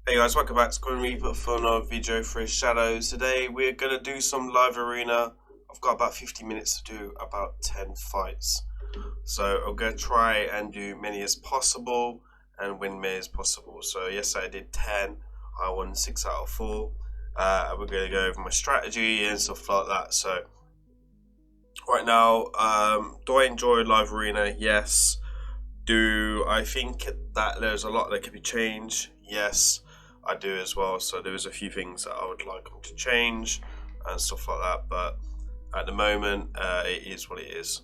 Hey guys, welcome back to Grim Reaper for another video for Shadows. Today we're going to do some live arena. I've got about 50 minutes to do about 10 fights. So I'm going to try and do many as possible and win many as possible. So yesterday I did 10, I won 6 out of 4. We're going to go over my strategy and stuff like that. So right now, do I enjoy live arena? Yes. Do I think that there's a lot that could be changed? Yes, I do as well. So there's a few things that I would like them to change and stuff like that. But at the moment, it is what it is.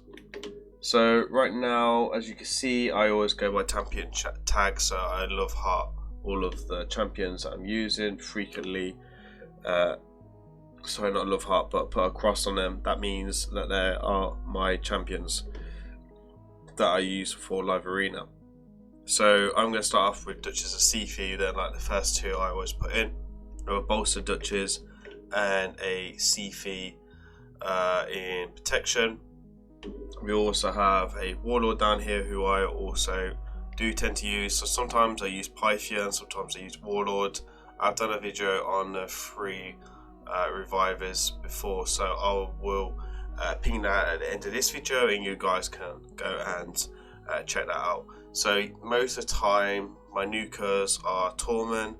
So right now, as you can see, I always go by champion tag. So I love heart all of the champions that I'm using frequently. Sorry, not love heart, but put a cross on them. That means that they are my champions that I use for live arena. So I'm going to start off with Duchess of Seafy. Then, like the first two I always put in, a bolster Duchess and a Seafy in protection. We also have a warlord down here who I also do tend to use. So sometimes I use Pythia and sometimes I use warlord. I've done a video on the free revivers before, so I will ping that at the end of this video and you guys can go and check that out. So most of the time my nukers are Tormund,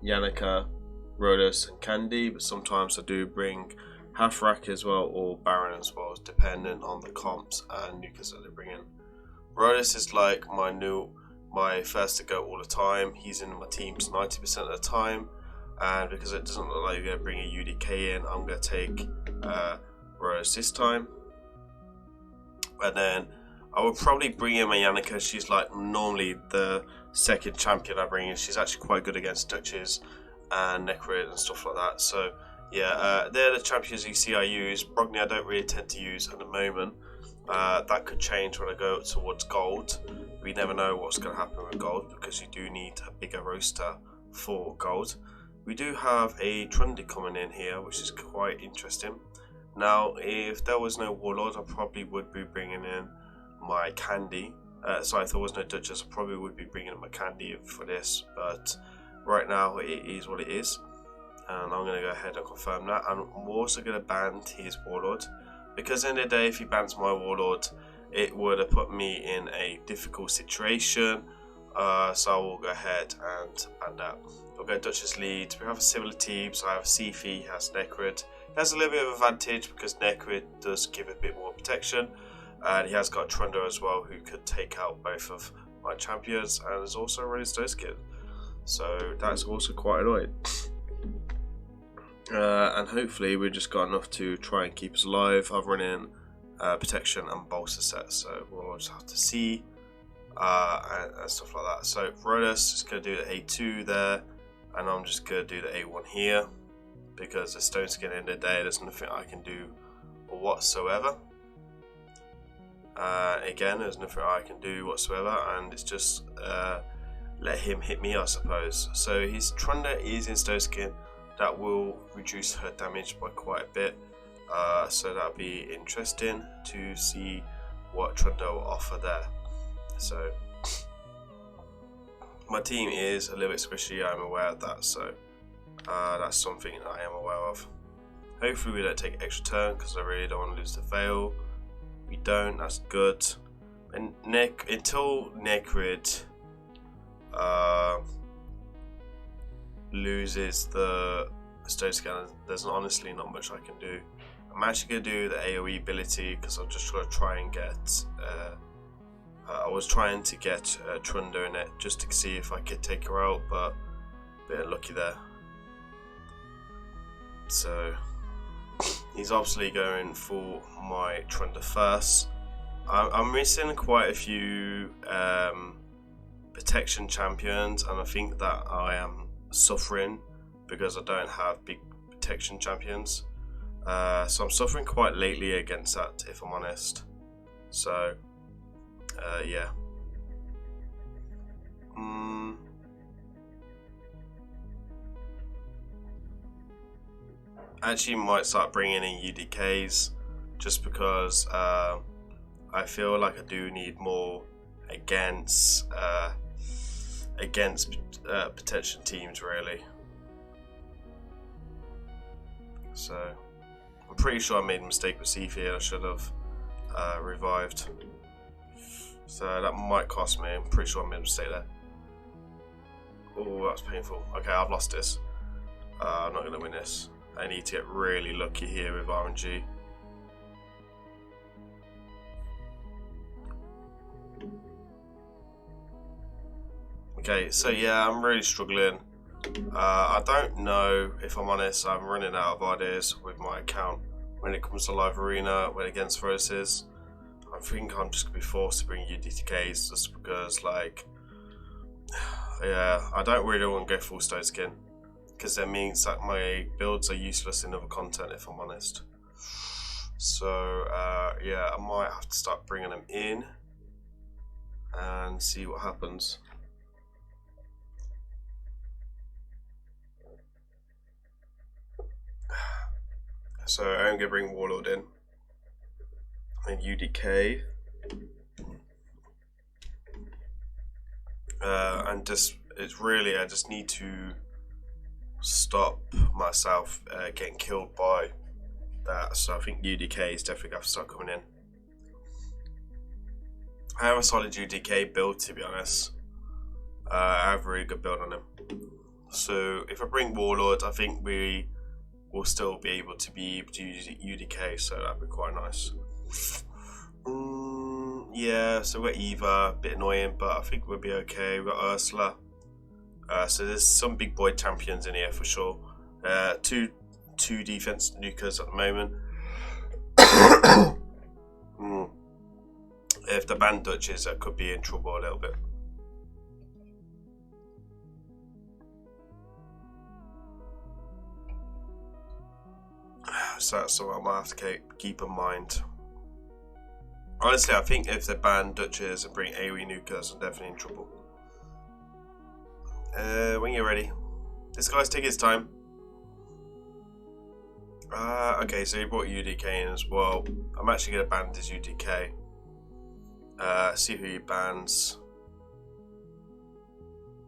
Yannicka, Rhodus and Candy, but sometimes I do bring Halfrack as well or Baron as well, depending on the comps and nukers that they bring in. Rhodus is like my first to go all the time. He's in my teams 90% of the time, and because it doesn't look like you're going to bring a UDK in, I'm going to take Rose this time. And then I will probably bring in my Yannicka. She's like normally the second champion I bring in. She's actually quite good against Duchess and Necrid and stuff like that. So yeah, they're the champions you see I use. Brogni I don't really tend to use at the moment. That could change when I go towards gold. We never know what's going to happen with gold because you do need a bigger roster for gold. We do have a Trundy coming in here, which is quite interesting. Now, if there was no warlord, I probably would be bringing in my Candy. Sorry, if there was no Duchess, I probably would be bringing in my Candy for this. But right now, it is what it is. And I'm going to go ahead and confirm that. And I'm also going to ban his warlord. Because in the day, if he bans my warlord, it would have put me in a difficult situation. So I will go ahead and ban that. We'll go Duchess lead. We have a similar team, so I have Seafy, he has Necrid. He has a little bit of advantage because Necrid does give a bit more protection. And he has got Trundle as well, who could take out both of my champions. And there's also Raidshadowlegends. So that's also quite annoying. And hopefully we just got enough to try and keep us alive. I've run in protection and bolster sets, so we'll just have to see and stuff like that. So Rhodus is going to do the A2 there, and I'm just going to do the A1 here because the stone skin in the day, there's nothing I can do whatsoever. Again, there's nothing I can do whatsoever, and it's just let him hit me, I suppose. So his Trunda is in stone skin. That will reduce her damage by quite a bit, so that'll be interesting to see what Trundle will offer there. So my team is a little bit squishy, I'm aware of that, so that's something I am aware of. Hopefully we don't take an extra turn because I really don't want to lose the veil. We don't, that's good. And until Necrid loses the stone scanner, there's honestly not much I can do. I'm actually going to do the AoE ability because I'm just going to try and get I was trying to get Trunda in it just to see if I could take her out, but a bit unlucky there. So he's obviously going for my Trunda first. I'm missing quite a few protection champions, and I think that I am suffering because I don't have big protection champions. So I'm suffering quite lately against that, if I'm honest. So yeah. Actually might start bringing in UDKs just because I feel like I do need more against against protection teams really. So I'm pretty sure I made a mistake with Steve here. I should have revived. So that might cost me. I'm pretty sure I made a mistake there. Oh, that's painful. Okay, I've lost this. I'm not going to win this. I need to get really lucky here with RNG. Okay, so yeah, I'm really struggling. I don't know, if I'm honest, I'm running out of ideas with my account when it comes to live arena, when against versus. I think I'm just going to be forced to bring UDTKs just because, like, yeah, I don't really want to go full stone skin because that means that my builds are useless in other content, if I'm honest. So, yeah, I might have to start bringing them in and see what happens. So I'm going to bring Warlord in and UDK and just, it's really, I just need to stop myself getting killed by that. So I think UDK is definitely going to start coming in. I have a solid UDK build, to be honest. I have a really good build on him. So if I bring Warlord, I think we will still be able to use UDK, so that'd be quite nice. Yeah, so we're Eva, a bit annoying, but I think we'll be okay. We've got Ursula. So there's some big boy champions in here for sure. Two defense nukers at the moment. If the band Dutches, I could be in trouble a little bit. So that's something I might have to keep in mind. Honestly, I think if they ban Dutches and bring AoE nukers, I'm definitely in trouble. When you're ready. This guy's taking his time. Okay, so he brought UDK in as well. I'm actually going to ban his UDK. See who he bans.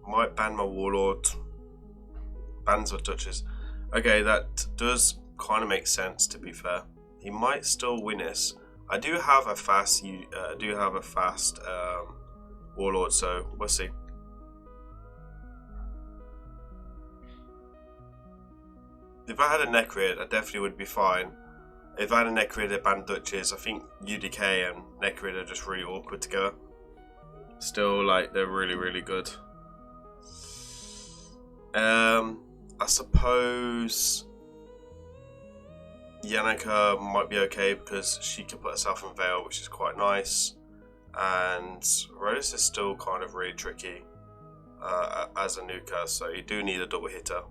Might ban my Warlord. Bans or Dutches. Okay, that does kind of make sense, to be fair. He might still win this. I do have a fast Warlord, so we'll see. If I had a Necrid, I definitely would be fine. If I had a Necrid that banned Dutches, I think UDK and Necrid are just really awkward together. Still, like, they're really, really good. I suppose Yannicka might be okay because she can put herself in Veil, which is quite nice. And Rose is still kind of really tricky as a nuker, so you do need a double hitter.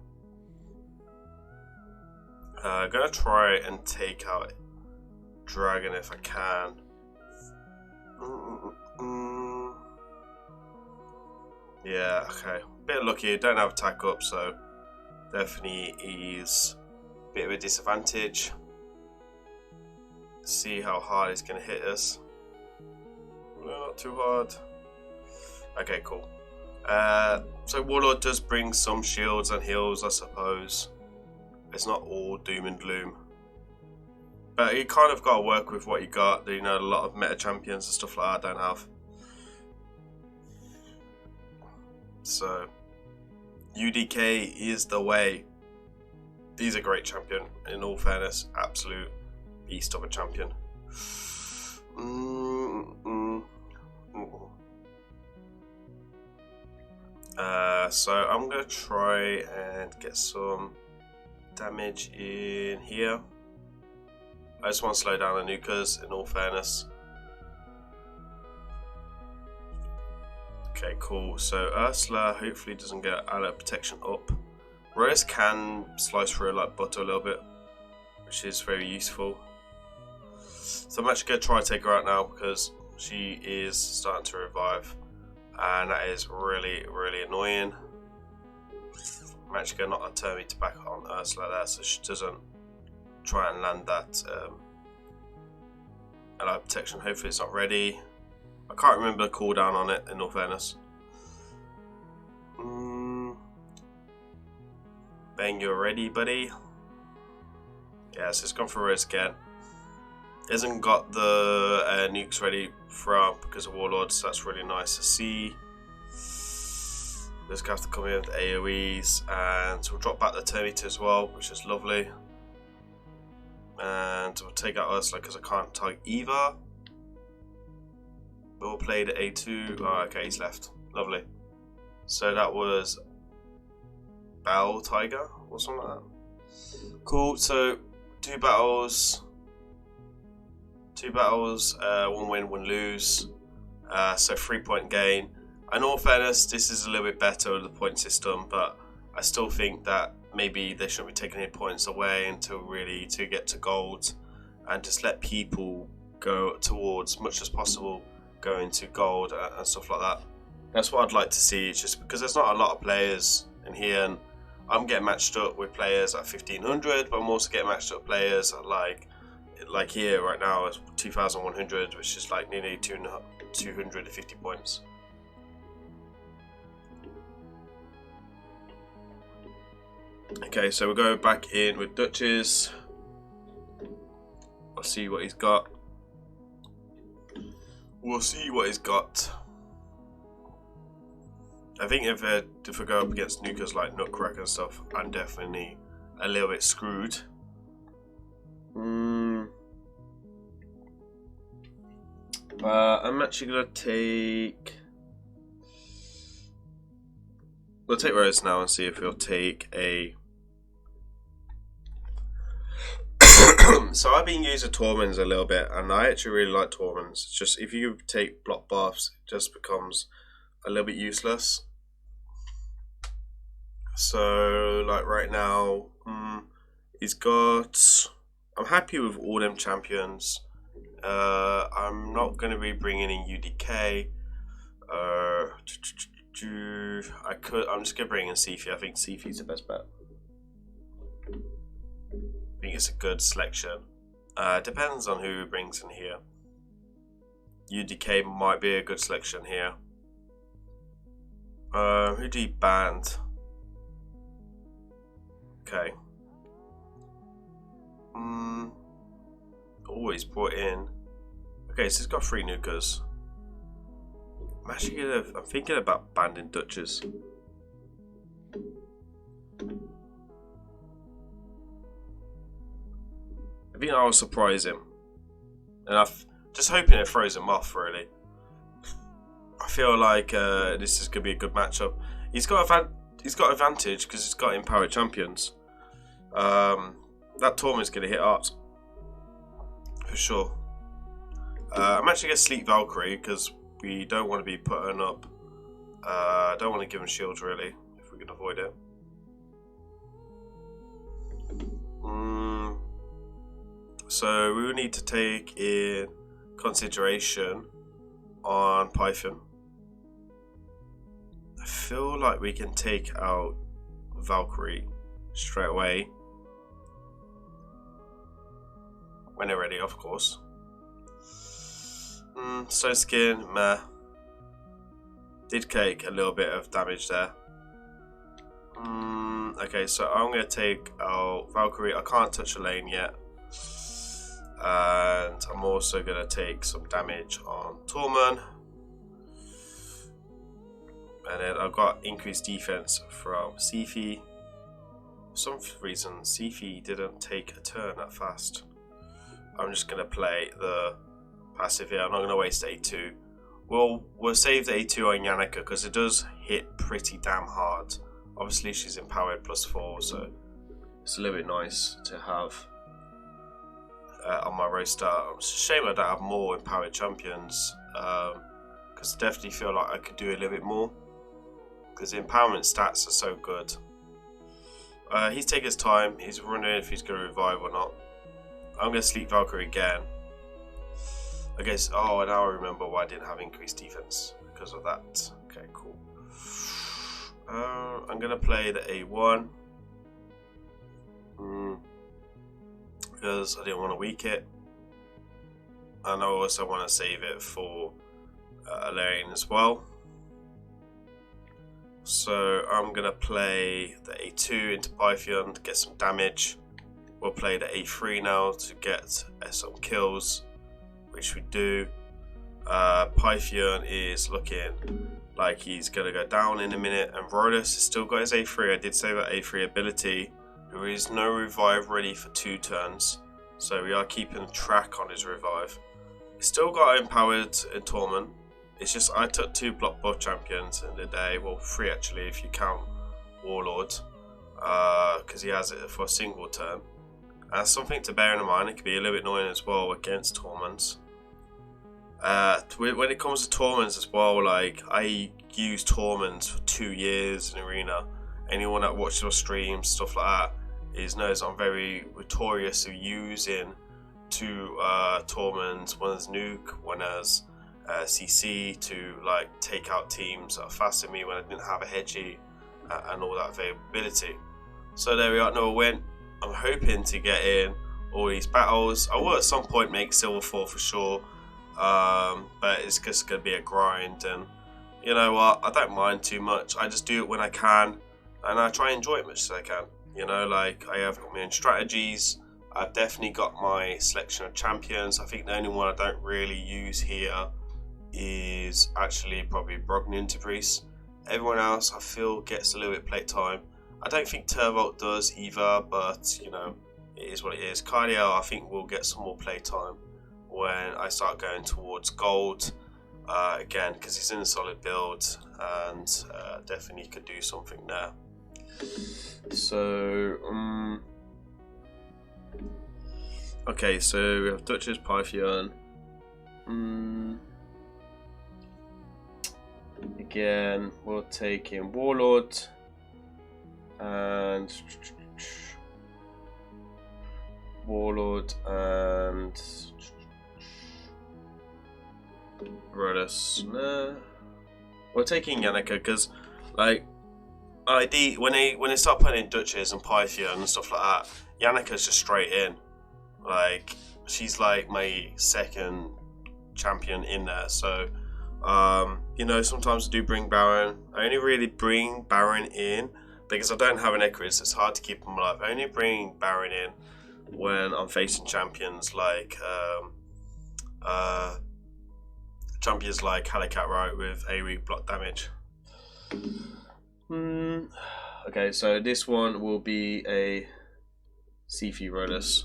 I'm gonna try and take out Dragon if I can. Yeah, okay. Bit lucky, don't have attack up, so definitely is a bit of a disadvantage. See how hard it's gonna hit us. No, not too hard. Okay, cool. So Warlord does bring some shields and heals, I suppose. It's not all doom and gloom. But you kind of got to work with what you got. You know, a lot of meta champions and stuff like that I don't have. So, UDK is the way. He's a great champion, in all fairness. Absolute beast of a champion. So I'm going to try and get some damage in here. I just want to slow down the nukers, in all fairness. Okay, cool. So Ursula hopefully doesn't get alert protection up. Rose can slice through like butter a little bit, which is very useful. So I'm actually going to try to take her out now because she is starting to revive. And that is really, really annoying. I'm actually going to knock her turn back on Ursula there so she doesn't try and land that allied protection. Hopefully it's not ready. I can't remember the cooldown on it, in all fairness. Bang, you're ready, buddy. Yeah, so it's gone for Rose again. Hasn't got the nukes ready from because of warlord, so that's really nice to see. Just have to come in with AoEs, and we'll drop back the Terminator as well, which is lovely. And we'll take out Ursula because I can't target either. We'll play the A2. Oh, okay, he's left. Lovely. So that was Bell Tiger or something like that. Cool. So 2 battles, 1 win, 1 lose. So 3-point gain. In all fairness, this is a little bit better with the point system, but I still think that maybe they shouldn't be taking any points away until really to get to gold, and just let people go towards much as possible go into gold and stuff like that. That's what I'd like to see. It's just because there's not a lot of players in here, and I'm getting matched up with players at 1500, but I'm also getting matched up with players at like here right now is 2100, which is like nearly 250 points. Okay, so we'll go back in with Duchess. I'll see what he's got. We'll see what he's got. I think if I go up against nukers like Nutcracker and stuff, I'm definitely a little bit screwed. I'm actually gonna take. We'll take Rose now and see if he'll take a. So I've been using Torments a little bit, and I actually really like Torments. It's just if you take block buffs, it just becomes a little bit useless. So like right now, he's got. I'm happy with all them champions. I'm not going to be bringing in UDK. I'm just going to bring in Sifi. I think Sifi's the best bet. I think it's a good selection. Depends on who brings in here. UDK might be a good selection here. Who do you banned? Okay. Always brought in. Okay, so he's got 3 nukers. I'm thinking about banning Duchess. I think I'll surprise him, and I'm just hoping it throws him off. Really, I feel like this is gonna be a good matchup. He's got advantage because he's got empowered champions. That Torment's gonna hit hard for sure. I'm actually gonna sleep Valkyrie because we don't want to be putting up. Don't want to give him shields really if we can avoid it. So we will need to take in consideration on Python. I feel like we can take out Valkyrie straight away. When they're ready, of course. Stone Skin, meh. Did take a little bit of damage there. Okay, so I'm going to take out Valkyrie. I can't touch a lane yet. And I'm also going to take some damage on Torment. And then I've got increased defense from Sifi. For some reason, Sifi didn't take a turn that fast. I'm just going to play the passive here. I'm not going to waste A2. We'll save the A2 on Yannicka because it does hit pretty damn hard. Obviously, she's empowered +4, so it's a little bit nice to have on my roster. It's a shame I don't have more empowered champions because I definitely feel like I could do a little bit more because the empowerment stats are so good. He's taking his time. He's wondering if he's going to revive or not. I'm going to sleep Valkyrie again. I guess. Oh, now I remember why I didn't have increased defense because of that. Okay, cool. I'm going to play the A1 because I didn't want to weak it, and I also want to save it for Alarian as well. So I'm going to play the A2 into Pythian to get some damage. We'll play the A3 now to get some kills, which we do. Pythian is looking like he's going to go down in a minute, and Rodus has still got his A3. I did say that A3 ability. There is no revive ready for 2 turns, so we are keeping track on his revive. He's still got empowered in Torment. It's just I took 2 block buff champions in the day, well 3 actually if you count Warlord, because he has it for a single turn. And something to bear in mind, it can be a little bit annoying as well against Torments. When it comes to Torments as well, like I used Torments for 2 years in Arena. Anyone that watches our streams, stuff like that, knows I'm very notorious of using 2 Torments, one as Nuke, one as CC, to like take out teams that are faster than me when I didn't have a Hedgie and all that availability. So there we are, another win. I'm hoping to get in all these battles. I will at some point make Silver 4 for sure, but it's just going to be a grind, and you know what, I don't mind too much. I just do it when I can, and I try and enjoy it much as I can. You know, like I have my own strategies. I've definitely got my selection of champions. I think the only one I don't really use here is actually probably Brognin to Priest. Everyone else I feel gets a little bit of play time. I don't think Turvolt does either, but you know, it is what it is. Cardio I think will get some more play time when I start going towards gold again, because he's in a solid build, and definitely could do something there. So okay, so we have Duchess, Pythian. Again, we'll take in Warlord and Rodus. Nah. We're taking Yannicka because, like, when they start putting in Duchess and Pythian and stuff like that, Yannicka's just straight in. Like, she's like my second champion in there. So, you know, sometimes I do bring Baron. I only really bring Baron in because I don't have an Equus. It's hard to keep him alive. I only bring Baron in when I'm facing champions like Halicat, right, with AoE block damage. Okay, so this one will be a C3 Rodus.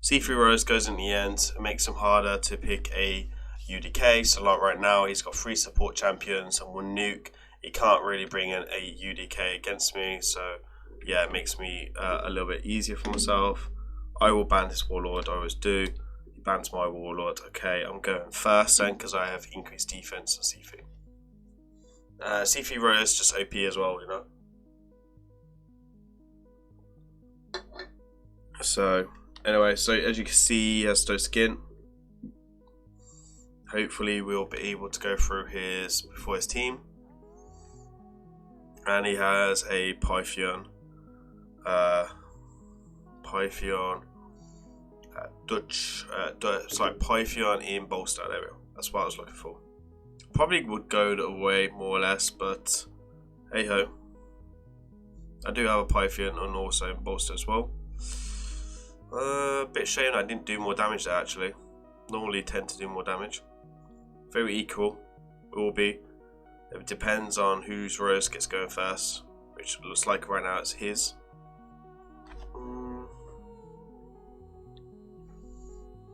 C3 Rodus goes in the end. It makes him harder to pick a UDK. So like right now, he's got 3 support champions and 1 nuke. He can't really bring in a UDK against me. So yeah, it makes me a little bit easier for myself. I will ban his Warlord, I always do. He bans my Warlord. Okay, I'm going first then because I have increased defense on C3. C3 Rodus just OP as well, you know. So anyway, so as you can see, he has no skin. Hopefully we'll be able to go through before his team. And he has a Pythian. Dutch, it's like Pythian in Bolstad area. That's what I was looking for. Probably would go the other way more or less, but hey ho. I do have a Pythian and also in Bolstad as well. Bit shame I didn't do more damage there actually. Normally tend to do more damage. Very equal, it will be. It depends on whose Rose gets going first, which looks like right now it's his.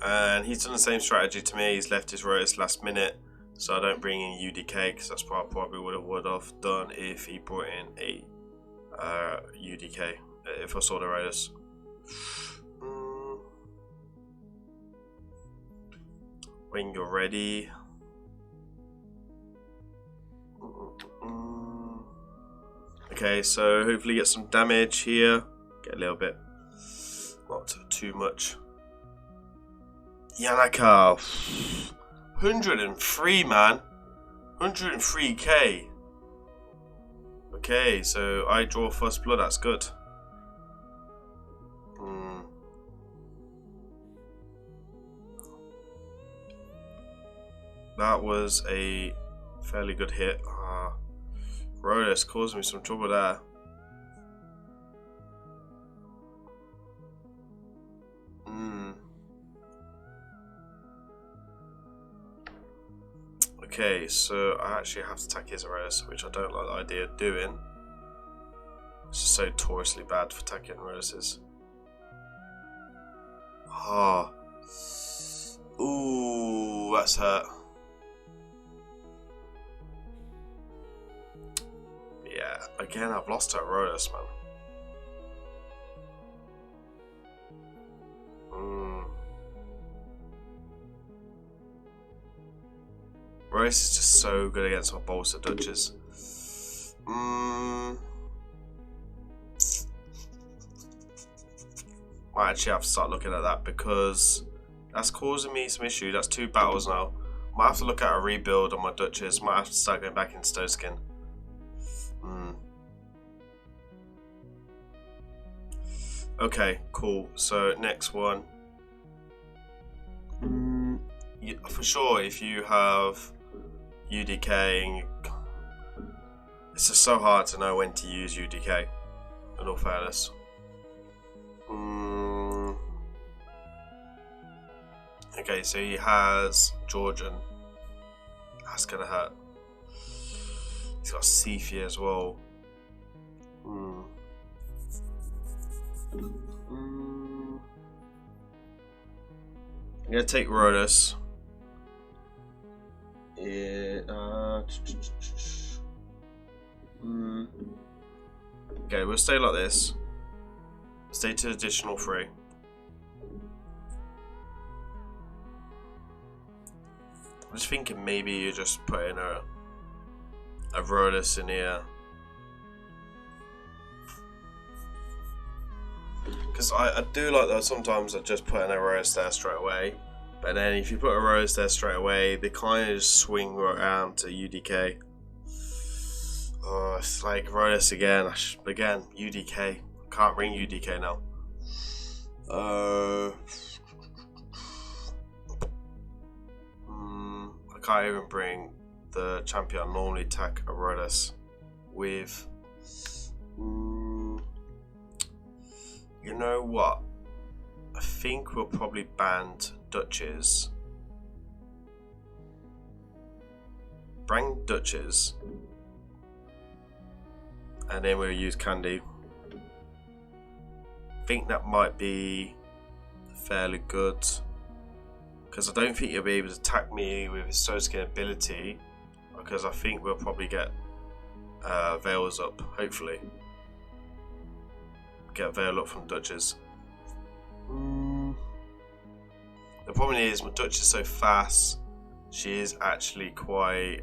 And he's done the same strategy to me. He's left his Rose last minute, so I don't bring in UDK because that's what I probably would have done if he brought in a UDK if I saw the Raiders. When you're ready. Okay, so hopefully get some damage here. Get a little bit, not too much. Yannicka, 103 man, 103k. Okay, so I draw first blood, that's good. That was a fairly good hit. Rodus causing me some trouble there. Okay, so I actually have to attack his Rodus, which I don't like the idea of doing. It's just so notoriously bad for attacking Roduses. Ah. Ooh, that's hurt. Yeah, again, I've lost to Rodus, man. Rodus is just so good against my bolster duchess. Might actually have to start looking at that because that's causing me some issue. That's 2 battles now. Might have to look at a rebuild on my duchess. Might have to start going back in Stone Skin. Okay, cool. So next one. For sure, if you have UDK, it's just so hard to know when to use UDK, in all fairness. Okay, so he has Georgian. That's gonna hurt. He's got Sephi as well. I'm gonna take Rodus. Okay, we'll stay like this. Stay to additional 3. I'm just thinking maybe you just put in a Rodus in here. Because I do like that sometimes I just put in a Rodus there straight away. But then if you put a Rodus there straight away, they kind of just swing right around to UDK. Oh, it's like Rodus again. Again, UDK. I can't bring UDK now. I can't even bring the champion I normally attack a Rodus with. You know what? I think we'll probably ban Duchess. Bring Duchess. And then we'll use Candy. I think that might be fairly good. Because I don't think he'll be able to attack me with his Stone Skin ability. Because I think we'll probably get Veils up, hopefully. Get Veil up from Duchess. The problem is my Duchess is so fast. She is actually quite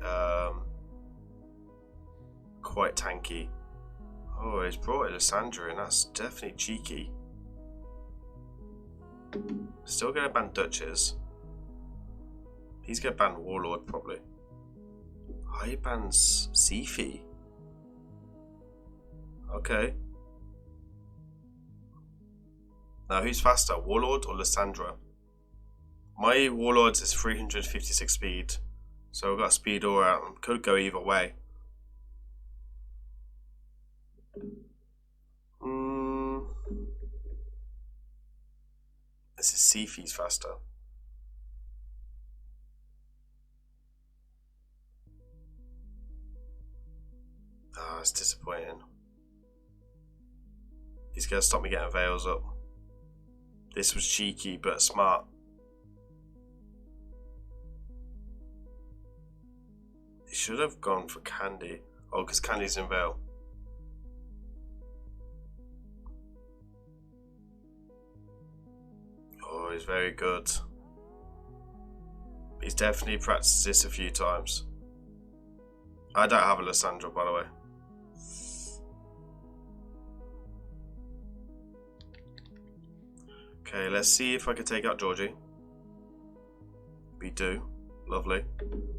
tanky. Oh, he's brought Alessandra in. That's definitely cheeky. Still gonna ban Duchess. He's gonna ban Warlord probably. Oh, he bans Sephi. Okay. Now who's faster, Warlord or Lysandra? My Warlord is 356 speed, so I've got speed all out. Could go either way. This is Sephi's faster. Ah, it's disappointing. He's gonna stop me getting Veils up. This was cheeky but smart. He should have gone for Candy. Oh, because Candy's in Veil. Oh, he's very good. He's definitely practiced this a few times. I don't have a Lysandra, by the way. Okay, let's see if I can take out Georgie. We do. Lovely.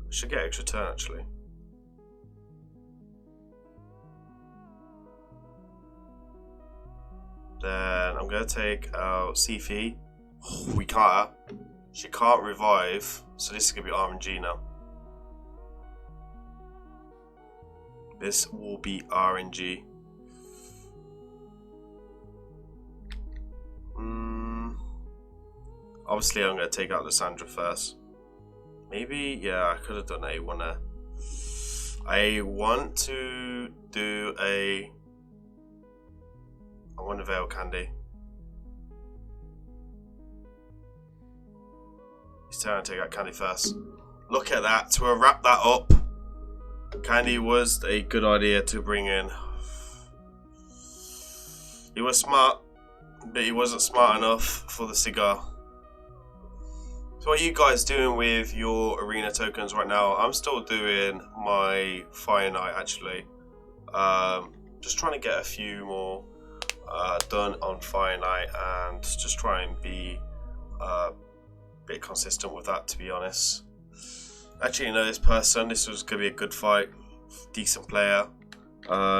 Should get extra turn actually. Then I'm going to take out Sephi. Oh, we can't. She can't revive. So this is going to be RNG now. This will be RNG. Obviously, I'm going to take out Lysandra first. Maybe, yeah, I could have done A1 there. I want to do I want to Veil Candy. He's trying to take out Candy first. Look at that. To wrap that up, Candy was a good idea to bring in. He was smart, but he wasn't smart enough for the cigar. So what are you guys doing with your arena tokens right now? I'm still doing my Fire Knight actually. Just trying to get a few more done on Fire Knight and just try and be a bit consistent with that, to be honest. Actually, you know, this person, this was going to be a good fight. Decent player.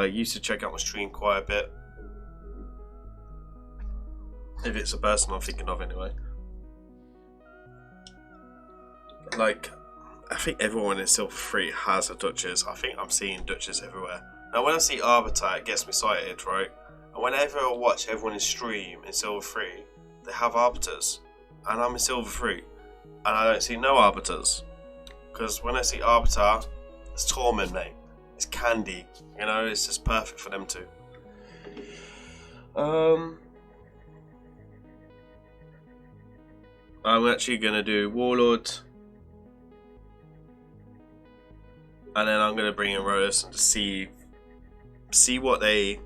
Used to check out my stream quite a bit. If it's a person I'm thinking of anyway. Like, I think everyone in Silver 3 has a Duchess. I think I'm seeing Duchess everywhere. Now, when I see Arbiter, it gets me excited, right? And whenever I watch everyone in stream in Silver 3, they have Arbiters. And I'm in Silver 3. And I don't see no Arbiters. Because when I see Arbiter, it's Torment, mate. It's Candy. You know, it's just perfect for them too. I'm actually going to do Warlord. And then I'm going to bring in Rodus and just see what they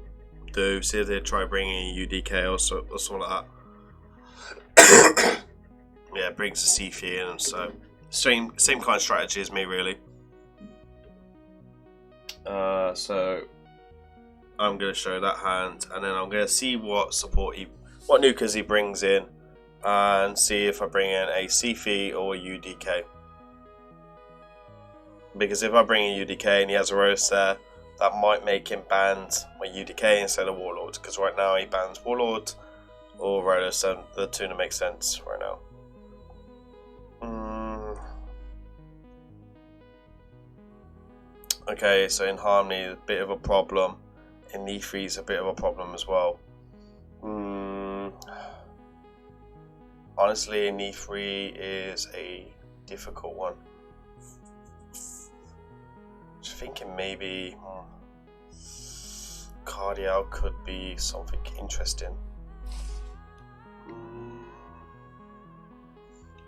do. See if they try bringing UDK or something like that. Yeah, it brings the C-Fee in. So same kind of strategy as me, really. So I'm going to show that hand. And then I'm going to see what what nukers he brings in. And see if I bring in a C-Fee or a UDK. Because if I bring in UDK and he has a Rodus there, that might make him ban my UDK instead of Warlord. Because right now he bans Warlord or Rodus, and the two don't make sense right now. Okay, so in Harmony, a bit of a problem. In E3 is a bit of a problem as well. Honestly, in E3 is a difficult one. Just thinking maybe Cardial could be something interesting.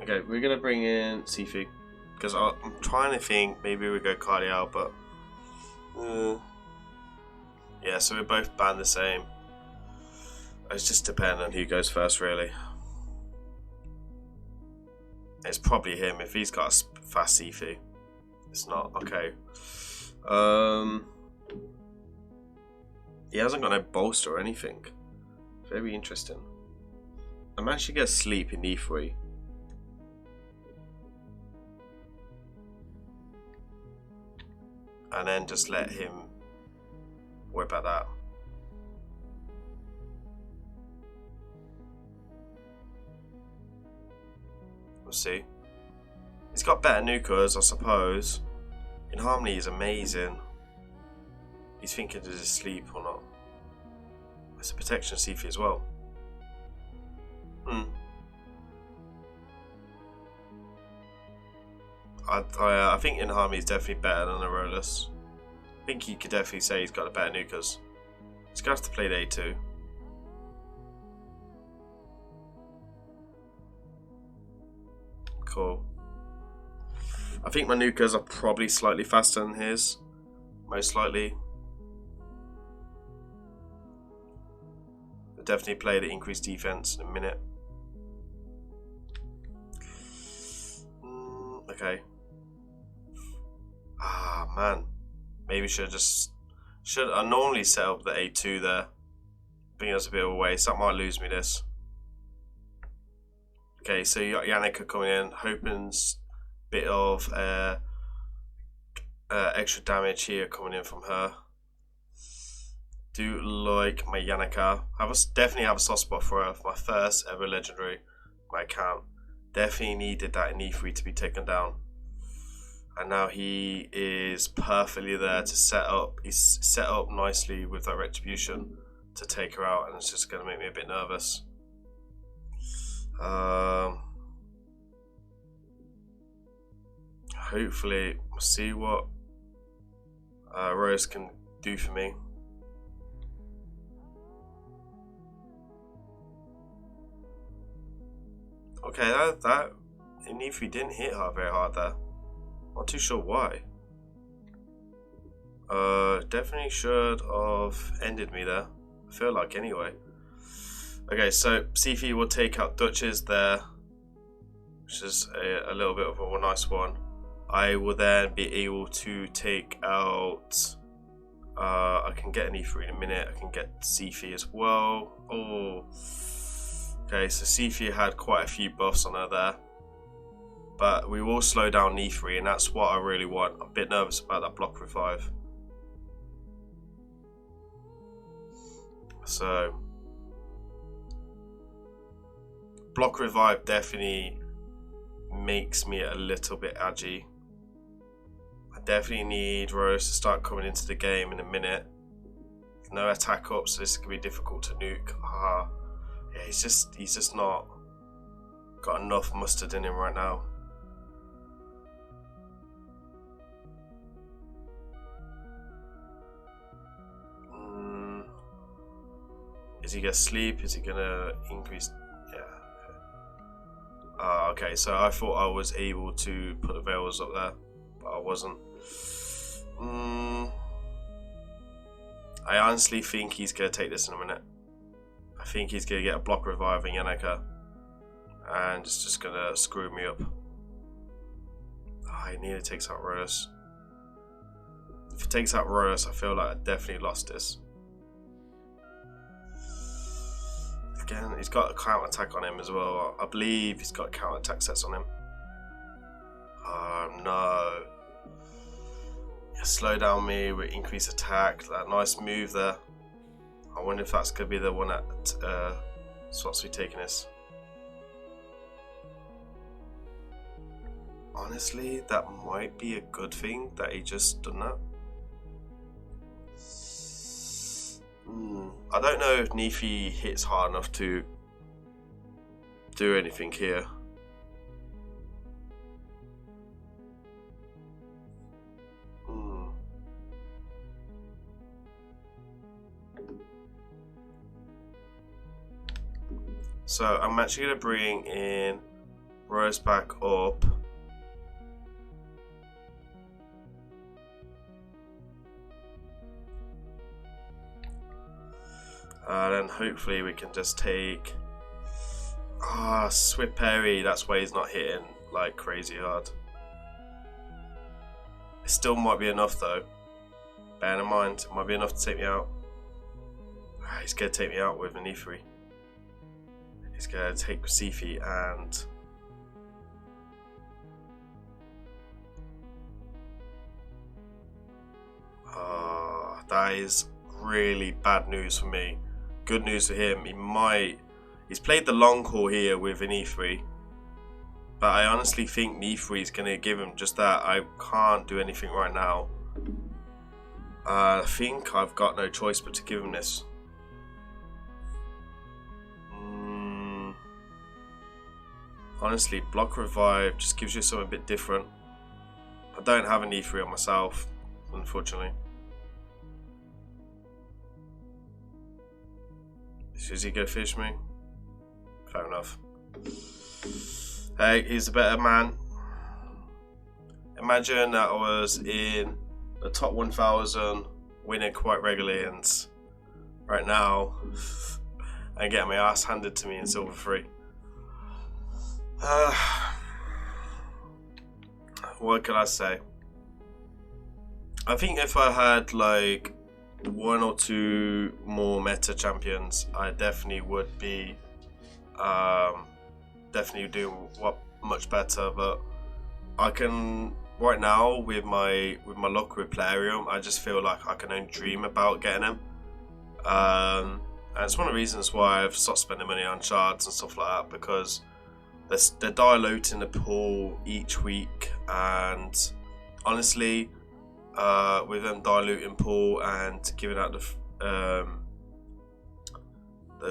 Okay, we're gonna bring in Sifu because I'm trying to think maybe we go Cardial, but yeah, so we both ban the same. It's just depending on who goes first, really. It's probably him if he's got a fast Sifu. It's not. Okay. He hasn't got no bolster or anything. Very interesting. I managed to get sleep in E3. And then just let him worry about that. We'll see. He's got better nukers, I suppose. In Harmony, he's amazing. He's thinking, does he sleep or not? It's a protection Sifu as well. I think in Harmony is definitely better than Aurolus. I think you could definitely say he's got the better nukers. He's going to have to play the A2. Cool. I think my nukers are probably slightly faster than his. Most likely. I'll definitely play the increased defense in a minute. Okay. Ah, man. Maybe I normally set up the A2 there. I think that's a bit of a waste. That might lose me this. Okay, so you got Yannicka coming in. Hoping's bit of extra damage here coming in from her. Do like my Yannicka. Definitely have a soft spot for her. For my first ever legendary, my account. Definitely needed that in E3 to be taken down. and now he is perfectly there to set up. He's set up nicely with that Retribution to take her out, and it's just going to make me a bit nervous. Hopefully, we'll see what Rose can do for me. Okay, that Nefi didn't hit her very hard there. Not too sure why. Definitely should have ended me there. I feel like anyway. Okay, so Sifi will take out Duchess there, which is a little bit of a nice one. I will then be able to take out. I can get an E3 in a minute. I can get Sifi as well. Oh, okay. So Sifi had quite a few buffs on her there, but we will slow down E3, and that's what I really want. I'm a bit nervous about that block revive. So block revive definitely makes me a little bit edgy. I definitely need Rose to start coming into the game in a minute. No attack up, so this is gonna be difficult to nuke. Yeah, he's just not got enough mustard in him right now. Is he gonna sleep? Is he gonna increase? Yeah. Okay, so I thought I was able to put the veils up there, but I wasn't. I honestly think he's gonna take this in a minute. I think he's gonna get a block reviving Yannicka, and it's just gonna screw me up. He nearly takes out Rhodas. If it takes out Rhodas, I feel like I definitely lost this. Again, he's got a counter attack on him as well. I believe he's got counter attack sets on him. Oh no. Yeah, slow down me with increased attack. That nice move there. I wonder if that's going to be the one that stops me taking this. Honestly, that might be a good thing that he just done that. I don't know if Nefi hits hard enough to do anything here. So I'm actually going to bring in Rose back up. Then hopefully we can just take Swift Parry. That's why he's not hitting like crazy hard. It still might be enough though. Bear in mind, it might be enough to take me out. He's gonna take me out with an E3. He's gonna take Sifi and that is really bad news for me. Good news for him. He's played the long haul here with an E3, but I honestly think E3 is going to give him just that. I can't do anything right now. I think I've got no choice but to give him this. Honestly, block revive just gives you something a bit different. I don't have an E3 on myself, unfortunately. Is he gonna fish me? Fair enough. Hey, he's a better man. Imagine that I was in the top 1,000, winning quite regularly, and right now I'm getting my ass handed to me in silver 3. What can I say? I think if I had like 1 or 2 more meta champions, I definitely would be definitely doing much better. But I can right now with my luck with Plarium, I just feel like I can only dream about getting him. And it's one of the reasons why I've stopped spending money on shards and stuff like that, because they're diluting the pool each week, and honestly, with them diluting pool and giving out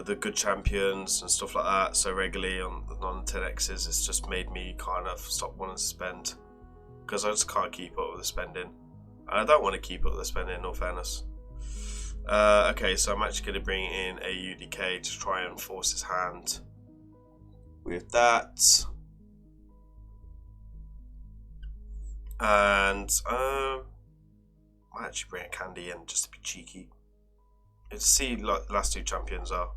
the good champions and stuff like that so regularly on the non-10x's, it's just made me kind of stop wanting to spend, because I just can't keep up with the spending, and I don't want to keep up with the spending in all fairness. Okay, so I'm actually going to bring in a UDK to try and force his hand with that. And I might actually bring a candy in just to be cheeky. Let's see like the last two champions are.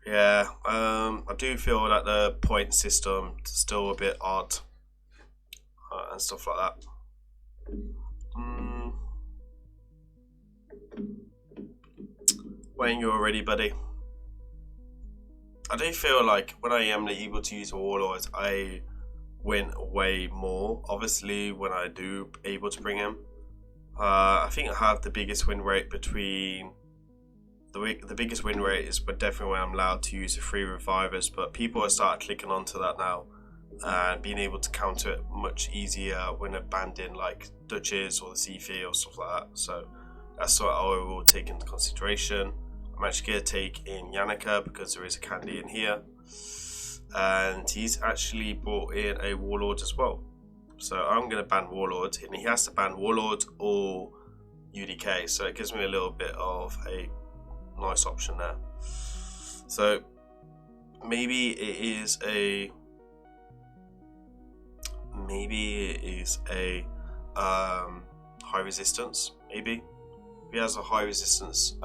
Yeah, I do feel that the point system is still a bit odd and stuff like that. When you're ready, buddy. I do feel like when I am able to use a warlord, I win way more. Obviously, when I do able to bring him, I think I have the biggest win rate between. The biggest win rate is definitely when I'm allowed to use the 3 revivers, but people have started clicking onto that now and being able to counter it much easier when abandoning like Duchess or the Zifi or stuff like that. So that's what I will take into consideration. I'm actually going to take in Yannicka because there is a candy in here, and he's actually brought in a warlord as well. So I'm going to ban warlord, and he has to ban warlord or UDK, so it gives me a little bit of a nice option there. So maybe it is a high resistance. Maybe if he has a high resistance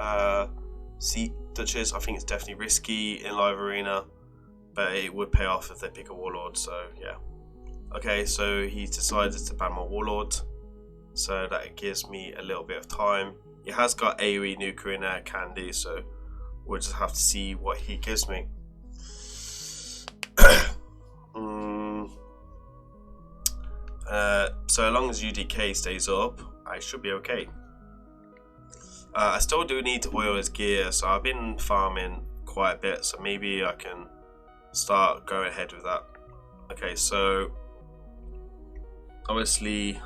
Duchess, I think it's definitely risky in live arena, but it would pay off if they pick a warlord. So yeah. Okay, so he decided to ban my warlord, so that gives me a little bit of time. He has got AoE nuker in there, candy, so we'll just have to see what he gives me. So long as UDK stays up, I should be okay. I still do need to oil his gear, so I've been farming quite a bit, so maybe I can start going ahead with that. Okay, so obviously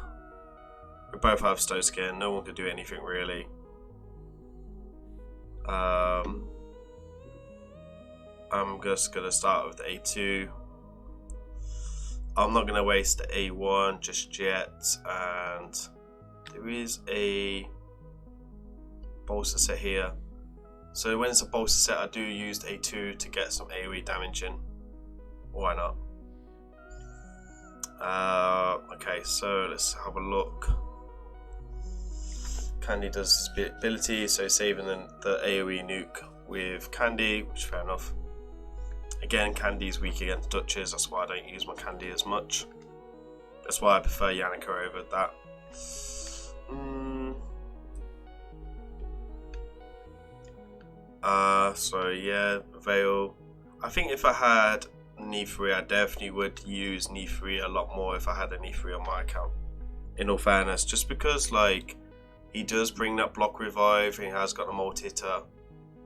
we both have stone skin, no one could do anything really. I'm just gonna start with the A2. I'm not gonna waste the A1 just yet, and there is a bolster set here. So when it's a bolster set, I do use the A2 to get some AoE damage in. Why not? Okay, so let's have a look. Candy does his ability, so saving the AoE nuke with Candy, which is fair enough. Again, Candy is weak against Duchess, that's why I don't use my Candy as much. That's why I prefer Yannicka over that. So yeah, Veil. I think if I had Nefri, I definitely would use Nefri a lot more if I had a Nefri on my account. In all fairness, just because like he does bring that block revive and he has got a multi-hitter.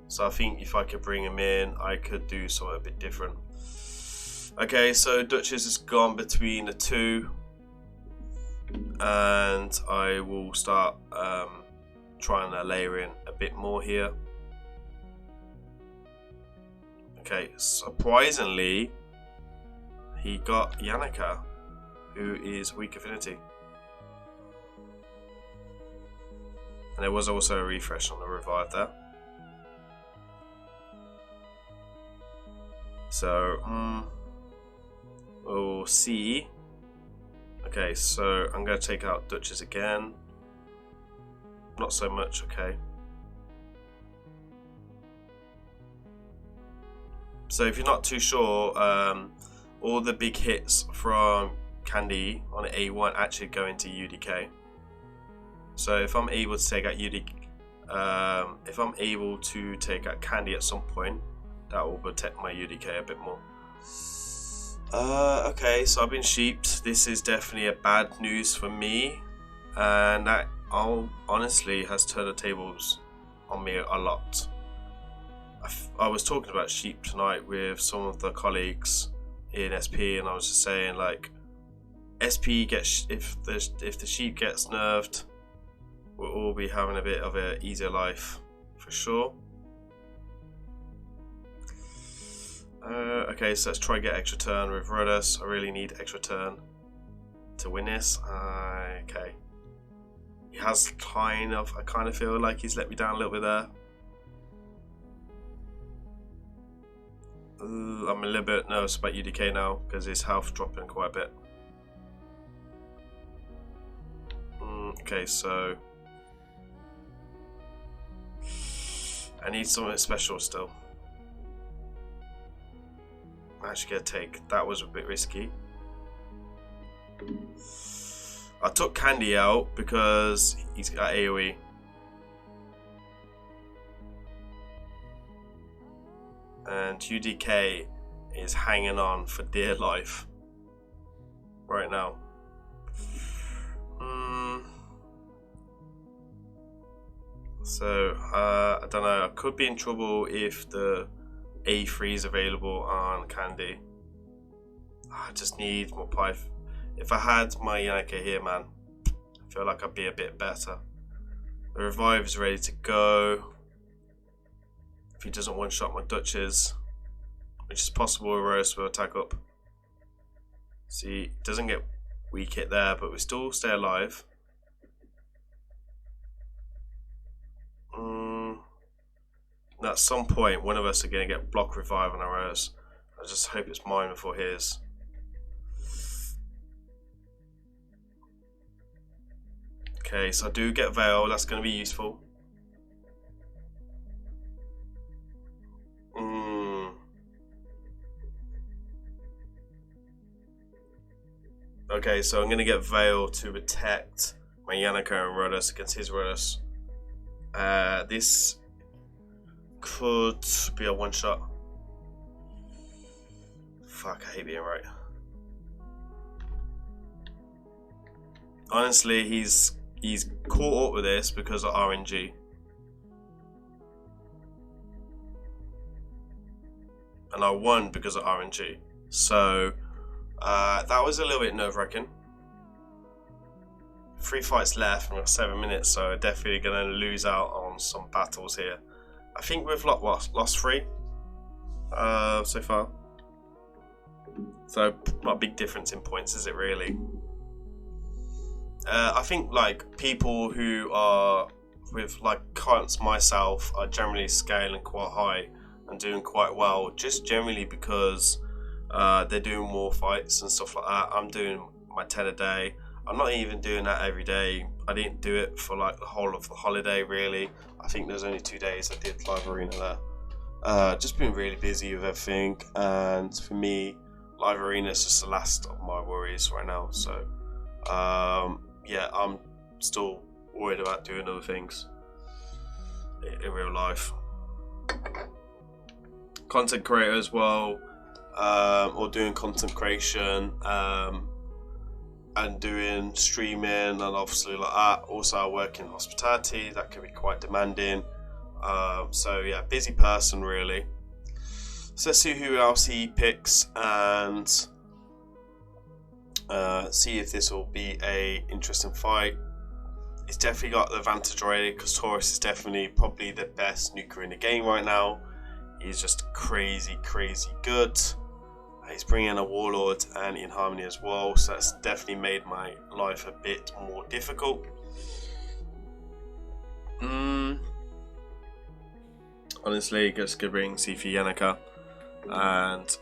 So I think if I could bring him in, I could do something a bit different. Okay, so Duchess has gone between the two, and I will start trying to layer in a bit more here. Okay, surprisingly, he got Yannicka, who is weak affinity. And there was also a refresh on the revive there. So, we'll see. Okay, so I'm going to take out Duchess again. Not so much, okay. So if you're not too sure, all the big hits from Candy on A1 actually go into UDK. So if I'm able to take out if I'm able to take out Candy at some point, that will protect my UDK a bit more. Okay, so I've been sheeped. This is definitely a bad news for me, and that honestly has turned the tables on me a lot. I was talking about sheep tonight with some of the colleagues, in SP, and I was just saying like SP gets if the sheep gets nerfed, we'll all be having a bit of an easier life for sure. Okay, so let's try and get extra turn with Rodus. I really need extra turn to win this. Okay. He has I kind of feel like he's let me down a little bit there. I'm a little bit nervous about UDK now because his health dropping quite a bit. Okay, so I need something special still. I'm actually gonna take. That was a bit risky. I took Candy out because he's got AoE. And UDK is hanging on for dear life right now. So I don't know. I could be in trouble if the A3 is available on Candy. I just need more pipe. If I had my Yannick here, man, I feel like I'd be a bit better. The revive is ready to go. If he doesn't one-shot my Duchess, which is possible, Rose will attack up. See, doesn't get weak hit there, but we still stay alive. At some point, one of us are going to get block revive on our Rose. I just hope it's mine before his. Okay, so I do get Veil. That's going to be useful. Okay, so I'm going to get Veil to protect my Yannick and Rodus against his Rodus. This could be a one-shot. Fuck, I hate being right. Honestly, he's caught up with this because of RNG. And I won because of RNG. So that was a little bit nerve-wracking. 3 fights left, and we've got 7 minutes, so definitely going to lose out on some battles here. I think we've lost 3 so far. So not a big difference in points, is it really? I think like people who are with like currents myself are generally scaling quite high and doing quite well, just generally because they're doing more fights and stuff like that. I'm doing my 10 a day. I'm not even doing that every day. I didn't do it for like the whole of the holiday really. I think there's only 2 days I did live arena there. Just been really busy with everything, and for me live arena is just the last of my worries right now. So yeah, I'm still worried about doing other things in real life. Content creator as well, or doing content creation, and doing streaming and obviously like that. Also I work in hospitality, that can be quite demanding. So yeah, busy person really. So let's see who else he picks and see if this will be a interesting fight. He's definitely got the advantage already because Taurus is definitely probably the best nuker in the game right now. He's just crazy good. He's bringing in a warlord and in harmony as well, so that's definitely made my life a bit more difficult. Honestly, just gonna bring Sifi Yannicka, and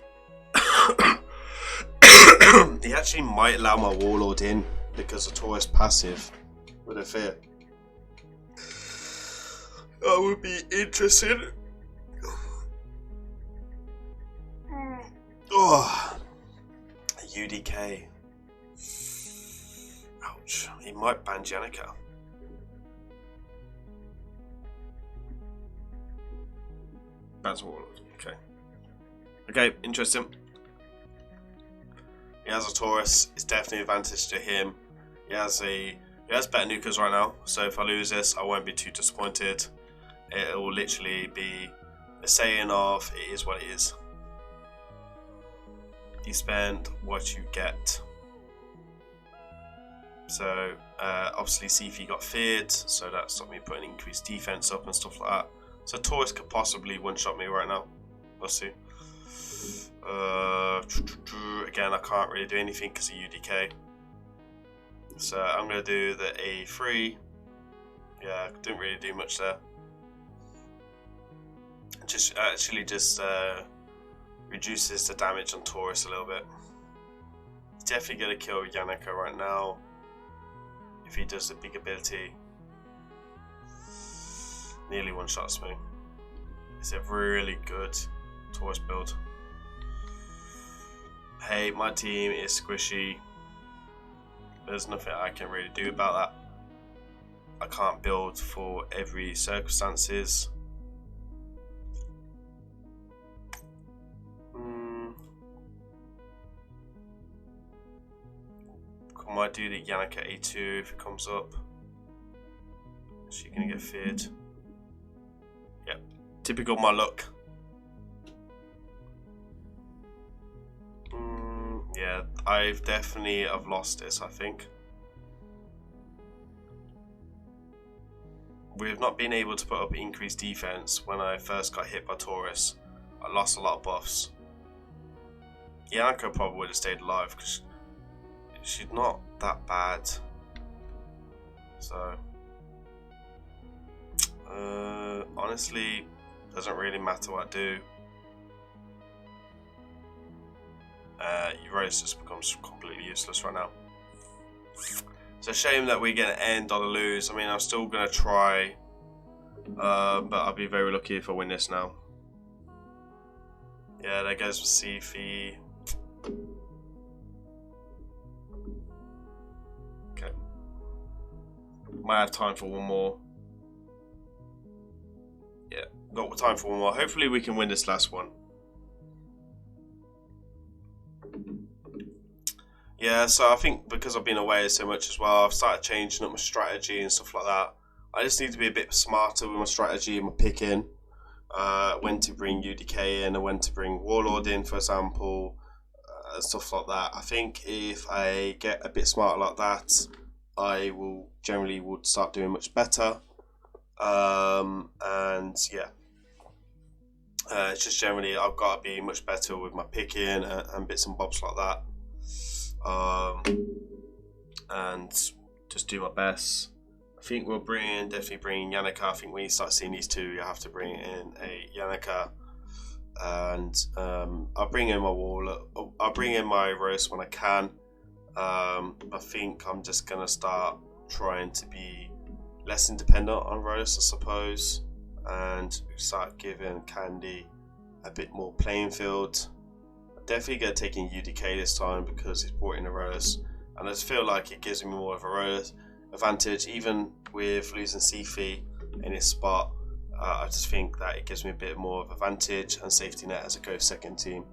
he actually might allow my warlord in because of Taurus passive with a fear. That would be interesting. Oh, UDK. Ouch. He might ban Janica. Bans Warlord. Okay. Okay, interesting. He has a Taurus. It's definitely an advantage to him. He has better nukers right now. So if I lose this, I won't be too disappointed. It will literally be a saying of it is what it is. you spend what you get. So obviously Sifi got feared, so that stopped me putting increased defense up and stuff like that. So Taurus could possibly one-shot me right now. We'll see. Again, I can't really do anything because of UDK. So I'm going to do the A3. Yeah, didn't really do much there. Just reduces the damage on Taurus a little bit. Definitely going to kill Yannicka right now if he does the big ability. Nearly one-shots me. It's a really good Taurus build. Hey, my team is squishy. There's nothing I can really do about that. I can't build for every circumstances. I might do the Yannicka A2 if it comes up. Is she gonna get feared? Yep, typical my luck. Yeah, I've lost this, I think. We've not been able to put up increased defense when I first got hit by Taurus. I lost a lot of buffs. Yannicka probably would have stayed alive because she's not that bad. So, honestly, doesn't really matter what I do. Rose just becomes completely useless right now. It's a shame that we're going to end on a lose. I mean, I'm still going to try, but I'll be very lucky if I win this now. Yeah, there goes with Sifi. Okay. Might have time for one more. Yeah, got time for one more. Hopefully we can win this last one. Yeah, so I think because I've been away so much as well, I've started changing up my strategy and stuff like that. I just need to be a bit smarter with my strategy and my picking. When to bring UDK in and when to bring Warlord in, for example, and stuff like that. I think if I get a bit smarter like that, I will generally would start doing much better. And yeah, it's just generally I've got to be much better with my picking and bits and bobs like that. And just do my best. I think we'll definitely bring Yannicka. I think when you start seeing these two, you have to bring in a Yannicka, and I'll bring in my Warlord. I'll bring in my Rose when I can. I think I'm just gonna start trying to be less independent on Rose, I suppose, and start giving Candy a bit more playing field. Definitely gonna take in UDK this time because he's brought in a Rose, and I just feel like it gives me more of a Rose advantage, even with losing Sifi in his spot. I just think that it gives me a bit more of advantage and safety net as a go second team.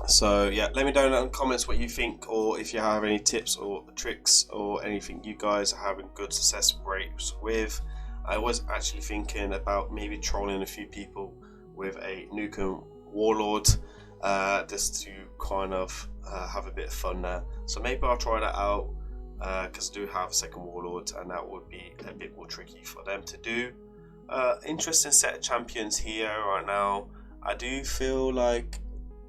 So yeah, let me know in the comments what you think, or if you have any tips or tricks or anything you guys are having good success rates with. I was actually thinking about maybe trolling a few people with a Nukem Warlord, just to kind of have a bit of fun there. So maybe I'll try that out, because I do have a second Warlord, and that would be a bit more tricky for them to do. Interesting set of champions here right now. I do feel like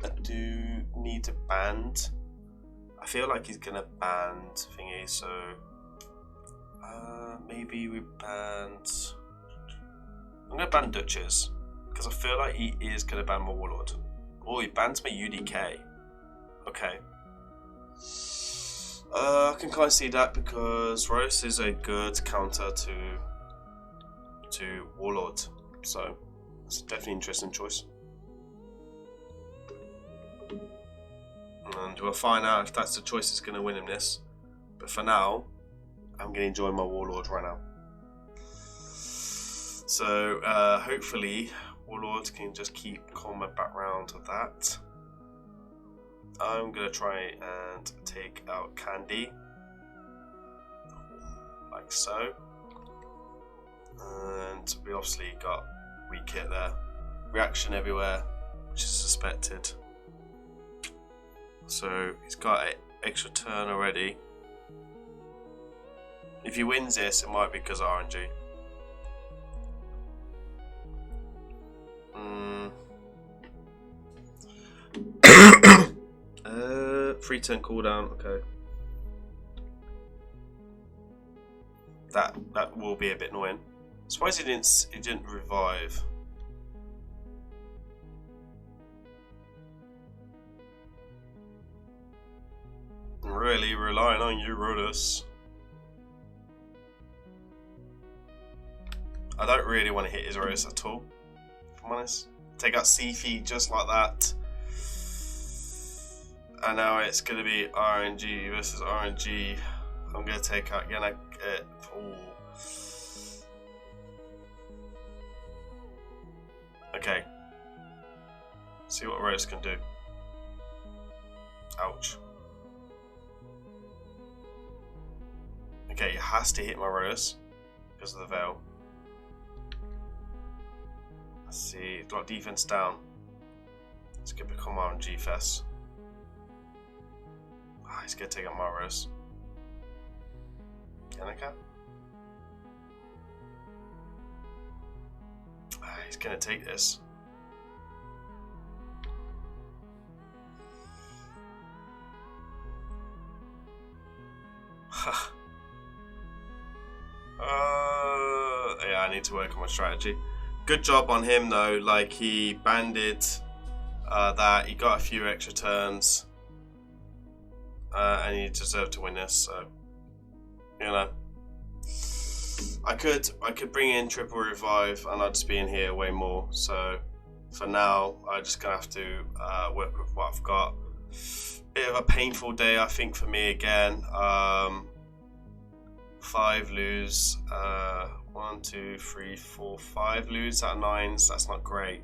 I do need to band. I feel like he's gonna band thingy, so maybe we band. I'm gonna ban Duchess because I feel like he is gonna ban my Warlord. Oh, he bans my UDK. Okay. I can kind of see that because Rose is a good counter to Warlord, so it's definitely an interesting choice. And we'll find out if that's the choice that's going to win him this. But for now, I'm going to enjoy my Warlord right now. So hopefully Warlord can just keep combat background of that. I'm going to try and take out Candy, like so. And we obviously got weak hit there. Reaction everywhere, which is expected. So he's got an extra turn already. If he wins this, it might be because of RNG. 3-turn cooldown. Okay. That will be a bit annoying. I suppose he didn't revive. I'm really relying on you, Rodus. I don't really want to hit his Rodus at all, if I'm honest. Take out C-Feed just like that. And now it's going to be RNG versus RNG. I'm going to take out again. Okay. See what Rodus can do. Ouch. Okay, he has to hit my Rodus because of the veil. Let's see, he's got defense down. It's going to become RNG fest. He's going to take out my Rodus. Yannicka? He's going to take this. Yeah, I need to work on my strategy. Good job on him though, like he banded that, he got a few extra turns and he deserved to win this, so you know. I could bring in triple revive and I'd just be in here way more, so for now I'm just gonna have to work with what I've got. Bit of a painful day I think for me again. 5 lose, 1, 2, 3, 4, 5 lose out of 9s. That's not great.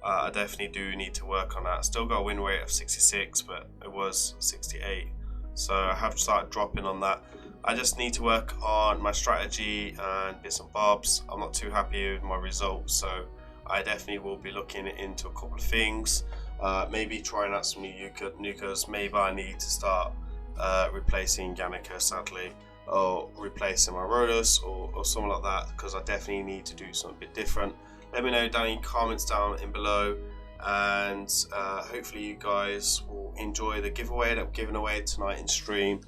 I definitely do need to work on that. Still got a win rate of 66, but it was 68, so I have started dropping on that. I just need to work on my strategy and bits and bobs. I'm not too happy with my results, so I definitely will be looking into a couple of things. Maybe trying out some new nukas. Maybe I need to start replacing Yannicka, sadly, or replacing my Rodus or something like that, because I definitely need to do something a bit different. Let me know down in the comments down in below, and hopefully you guys will enjoy the giveaway that I'm giving away tonight in stream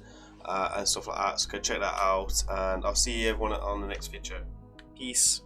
and stuff like that. So go check that out, and I'll see everyone on the next video. Peace.